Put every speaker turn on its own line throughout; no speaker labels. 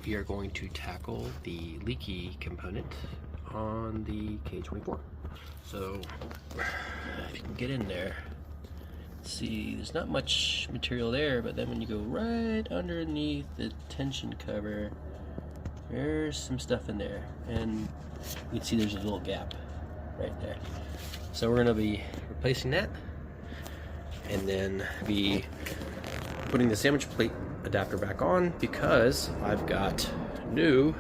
We are going to tackle the leaky component on the K24. So if you can get in there, see there's not much material there, but then when you go right underneath the tension cover, there's some stuff in there, and you can see there's a little gap right there. So we're going to be replacing that, and then be putting the sandwich plate adapter back on, because I've got new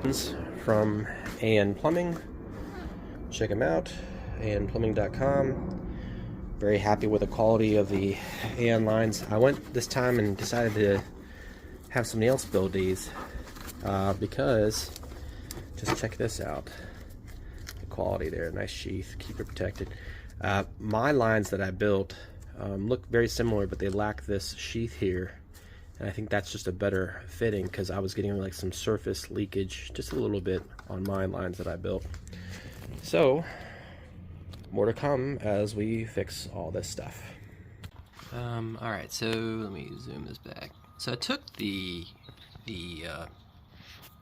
ones from AN Plumbing. Check them out, anplumbing.com. Very happy with the quality of the AN lines. I went this time and decided to have somebody else build these because just check this out. The quality there, nice sheath, keep it protected. My lines that I built look very similar, but they lack this sheath here. And I think that's just a better fitting, because I was getting like some surface leakage just a little bit on my lines that I built. So more to come as we fix all this stuff. Alright, so let me zoom this back. So I took the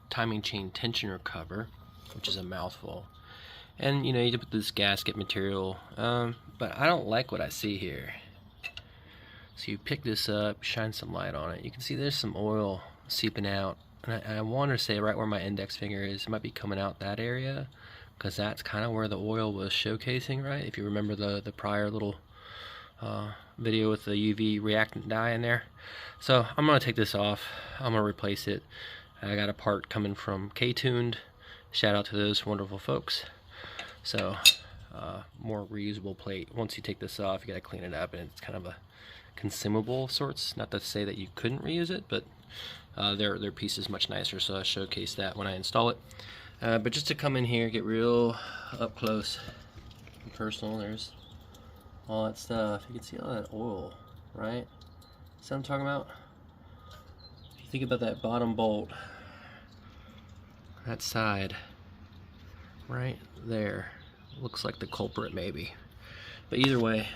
timing chain tensioner cover, which is a mouthful, and you know, you put this gasket material, but I don't like what I see here. So you pick this up, shine some light on it. You can see there's some oil seeping out, and I want to say right where my index finger is, it might be coming out that area, because that's kind of where the oil was showcasing, right? If you remember the prior little video with the UV reactant dye in there. So I'm going to take this off. I'm going to replace it. I got a part coming from K-Tuned. Shout out to those wonderful folks. So more reusable plate. Once you take this off, you got to clean it up, and it's kind of a consumable of sorts. Not to say that you couldn't reuse it, but their piece is much nicer, so I'll showcase that when I install it. But just to come in here, get real up close and personal, there's all that stuff. You can see all that oil, right? See what I'm talking about? If you think about that bottom bolt, that side, right there, looks like the culprit maybe. But either way,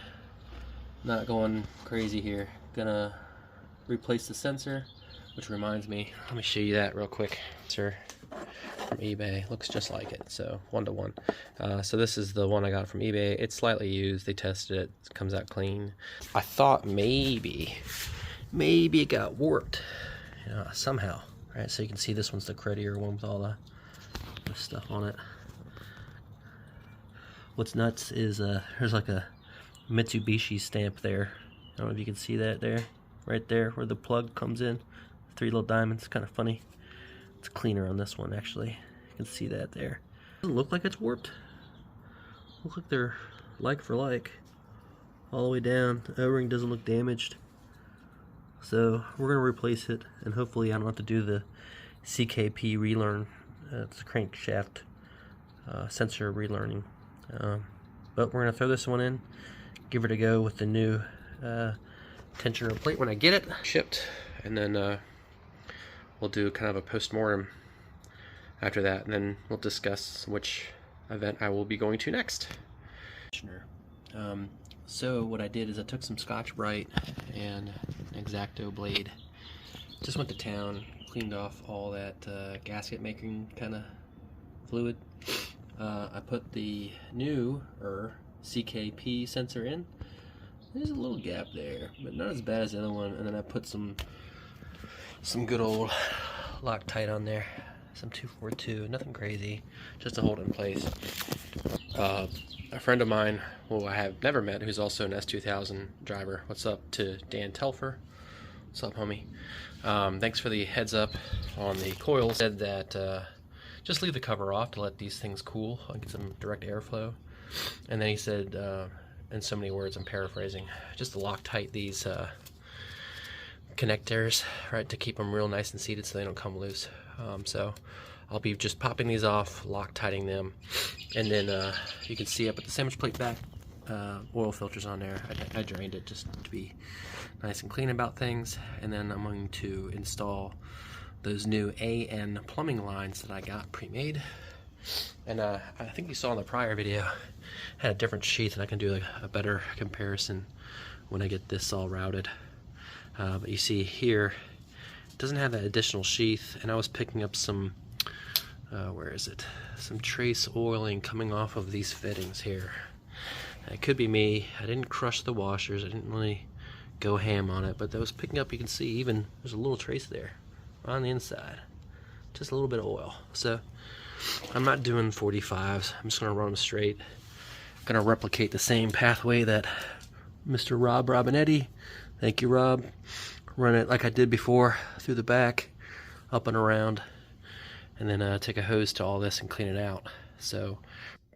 not going crazy here. Gonna replace the sensor, which reminds me, let me show you that real quick. Sir, from eBay, looks just like it, so 1-to-1. So this is the one I got from eBay. It's slightly used, they tested it, it comes out clean. I thought maybe it got warped somehow, right? So you can see this one's the cruddier one with all the stuff on it. What's nuts is there's like a Mitsubishi stamp there. I don't know if you can see that there, right there where the plug comes in. 3 little diamonds, kind of funny. It's cleaner on this one actually. You can see that there. Doesn't look like it's warped. Look like they're like for like all the way down. The O-ring doesn't look damaged. So we're gonna replace it, and hopefully I don't have to do the CKP relearn. It's a crankshaft sensor relearning. But we're gonna throw this one in, give it a go with the new tensioner plate when I get it shipped, and then we'll do kind of a post-mortem after that, and then we'll discuss which event I will be going to next. So what I did is I took some Scotch-Brite and an X-Acto blade, just went to town, cleaned off all that gasket making kind of fluid. I put the new CKP sensor in. There's a little gap there, but not as bad as the other one. And then I put some good old Loctite on there, some 242, nothing crazy, just to hold it in place. A friend of mine, who I have never met, who's also an S2000 driver. What's up to Dan Telfer? What's up, homie? Thanks for the heads up on the coils. Said that just leave the cover off to let these things cool and get some direct airflow. And then he said, in so many words, I'm paraphrasing, just to Loctite these connectors, right, to keep them real nice and seated so they don't come loose. So I'll be just popping these off, Loctiting them, and then you can see up at the sandwich plate back, oil filters on there. I drained it just to be nice and clean about things, and then I'm going to install those new AN plumbing lines that I got pre-made. And I think you saw in the prior video, I had a different sheath, and I can do like a better comparison when I get this all routed. But you see here, it doesn't have that additional sheath, and I was picking up some, where is it? Some trace oiling coming off of these fittings here. It could be me. I didn't crush the washers. I didn't really go ham on it, but I was picking up, you can see even there's a little trace there on the inside. Just a little bit of oil. So I'm not doing 45s. I'm just gonna run them straight. I'm gonna replicate the same pathway that Mr. Rob Robinetti, thank you Rob, run it like I did before, through the back, up and around, and then take a hose to all this and clean it out. So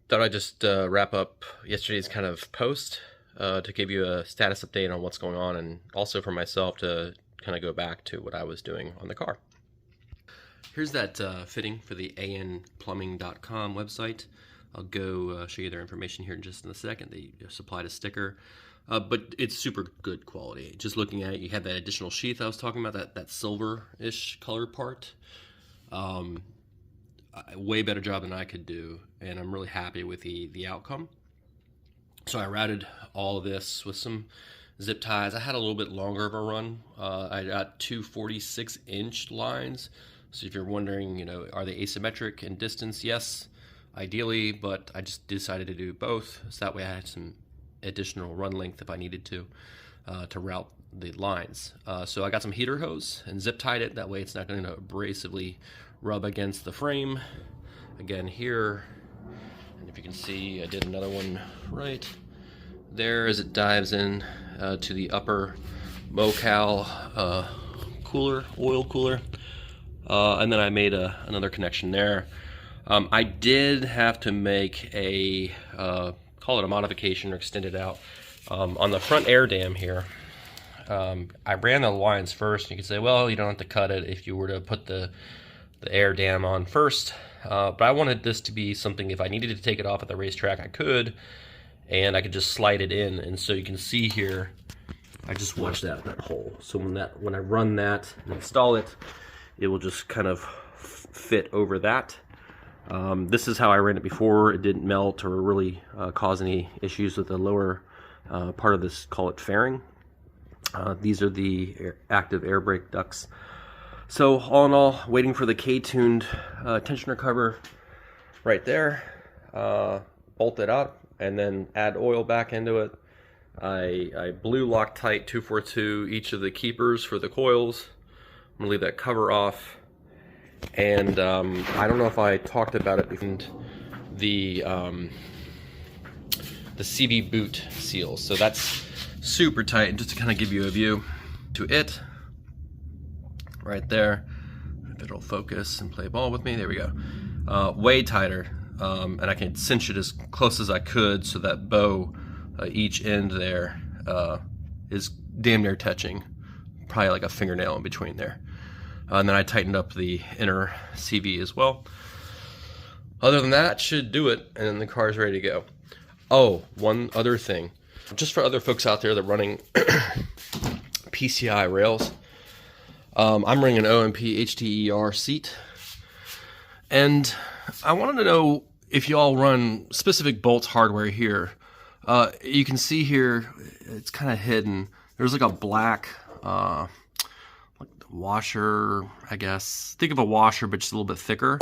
thought I'd just wrap up yesterday's kind of post to give you a status update on what's going on, and also for myself to kind of go back to what I was doing on the car. Here's that fitting for the anplumbing.com website. I'll go show you their information here in just a second. They supplied a sticker, but it's super good quality. Just looking at it, you have that additional sheath I was talking about, that silver-ish color part. Way better job than I could do, and I'm really happy with the outcome. So I routed all of this with some zip ties. I had a little bit longer of a run. I got two 46-inch lines. So if you're wondering, you know, are they asymmetric in distance? Yes, ideally, but I just decided to do both, so that way I had some additional run length if I needed to route the lines. So I got some heater hose and zip tied it. That way it's not going to abrasively rub against the frame. Again here, and if you can see, I did another one right there as it dives in to the upper Mocal oil cooler. And then I made another connection there. I did have to make a, call it a modification or extend it out. On the front air dam here, I ran the lines first. You could say, well, you don't have to cut it if you were to put the air dam on first. But I wanted this to be something, if I needed to take it off at the racetrack, I could, and I could just slide it in. And so you can see here, I just watched that hole. So when I run that and install it, it will just kind of fit over that. This is how I ran it before. It didn't melt or really cause any issues with the lower part of this, call it fairing. These are the active air brake ducts. So all in all, waiting for the K-tuned tensioner cover right there. Bolt it up and then add oil back into it. I blew Loctite 242 each of the keepers for the coils. I'm gonna leave that cover off, and I don't know if I talked about it before, the CV boot seals. So that's super tight, and just to kind of give you a view to it, right there, if it'll focus and play ball with me, there we go. Way tighter, and I can cinch it as close as I could so that bow, each end there, is damn near touching, probably like a fingernail in between there. And then I tightened up the inner CV as well. Other than that, should do it, and then the car's ready to go. Oh, one other thing, just for other folks out there that are running PCI rails, I'm running an OMP HDER seat, and I wanted to know if you all run specific bolts hardware here. You can see here, it's kind of hidden. There's like a black washer, I guess. Think of a washer, but just a little bit thicker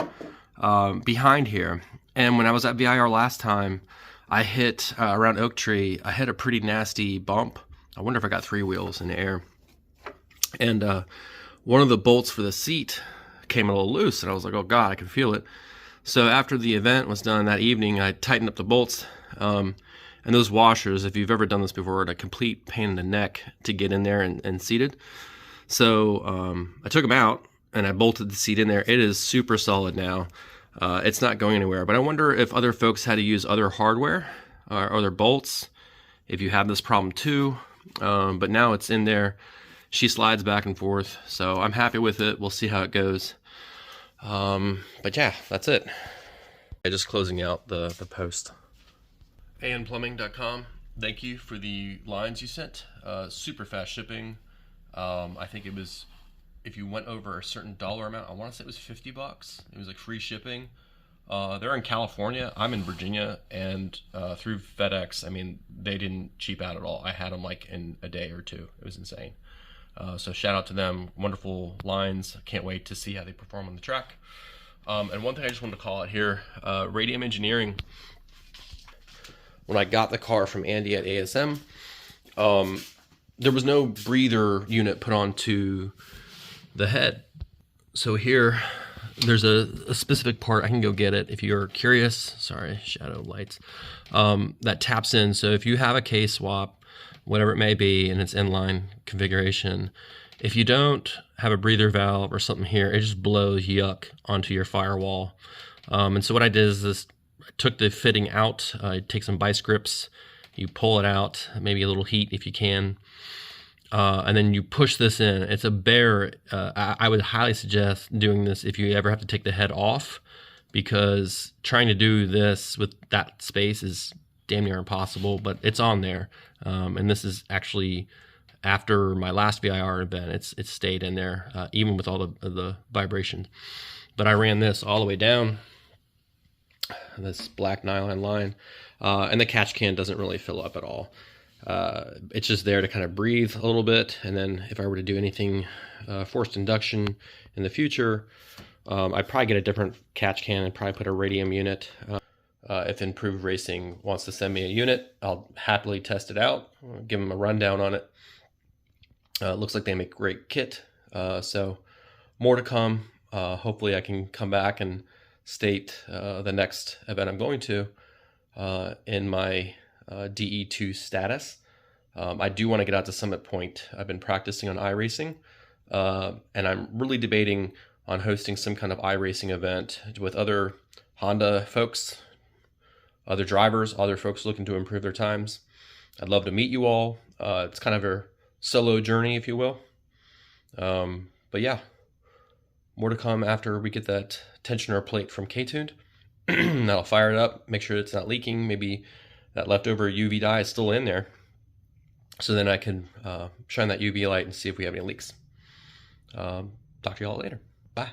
behind here. And when I was at VIR last time, I hit around Oak Tree, I hit a pretty nasty bump. I wonder if I got 3 wheels in the air. And one of the bolts for the seat came a little loose, and I was like, oh God, I can feel it. So after the event was done that evening, I tightened up the bolts. And those washers, if you've ever done this before, are a complete pain in the neck to get in there and seat it. So I took them out and I bolted the seat in there. It is super solid now. It's not going anywhere, but I wonder if other folks had to use other hardware or other bolts, if you have this problem too. But now it's in there. She slides back and forth, so I'm happy with it. We'll see how it goes. But yeah, that's it. Just closing out the post. anplumbing.com, thank you for the lines you sent. Super fast shipping. I think it was, if you went over a certain dollar amount, I want to say it was $50. It was like free shipping. They're in California. I'm in Virginia, and through FedEx, I mean, they didn't cheap out at all. I had them like in a day or two. It was insane. So shout out to them. Wonderful lines. Can't wait to see how they perform on the track. And one thing I just wanted to call out here, Radium Engineering. When I got the car from Andy at ASM, there was no breather unit put onto the head. So here, there's a specific part. I can go get it if you're curious. Sorry, shadow lights. That taps in. So if you have a case swap, whatever it may be, and it's inline configuration, if you don't have a breather valve or something here, it just blows yuck onto your firewall. And so what I did is this: I took the fitting out. Take some vice grips, you pull it out, maybe a little heat if you can. And then you push this in. It's a bare, I would highly suggest doing this if you ever have to take the head off, because trying to do this with that space is damn near impossible, but it's on there. And this is actually after my last VIR event. It's stayed in there, even with all the vibration. But I ran this all the way down, this black nylon line, and the catch can doesn't really fill up at all. It's just there to kind of breathe a little bit, and then if I were to do anything forced induction in the future, I'd probably get a different catch can and probably put a radium unit. If Improved Racing wants to send me a unit, I'll happily test it out, give them a rundown on it. It looks like they make great kit, so more to come. Hopefully I can come back and state the next event I'm going to in my DE2 status. I do want to get out to Summit Point. I've been practicing on iRacing, and I'm really debating on hosting some kind of iRacing event with other Honda folks, other drivers, other folks looking to improve their times. I'd love to meet you all. It's kind of a solo journey, if you will. But yeah, more to come after we get that tensioner plate from K-Tuned. That'll fire it up, make sure it's not leaking. Maybe that leftover UV dye is still in there, so then I can shine that UV light and see if we have any leaks. Talk to you all later. Bye.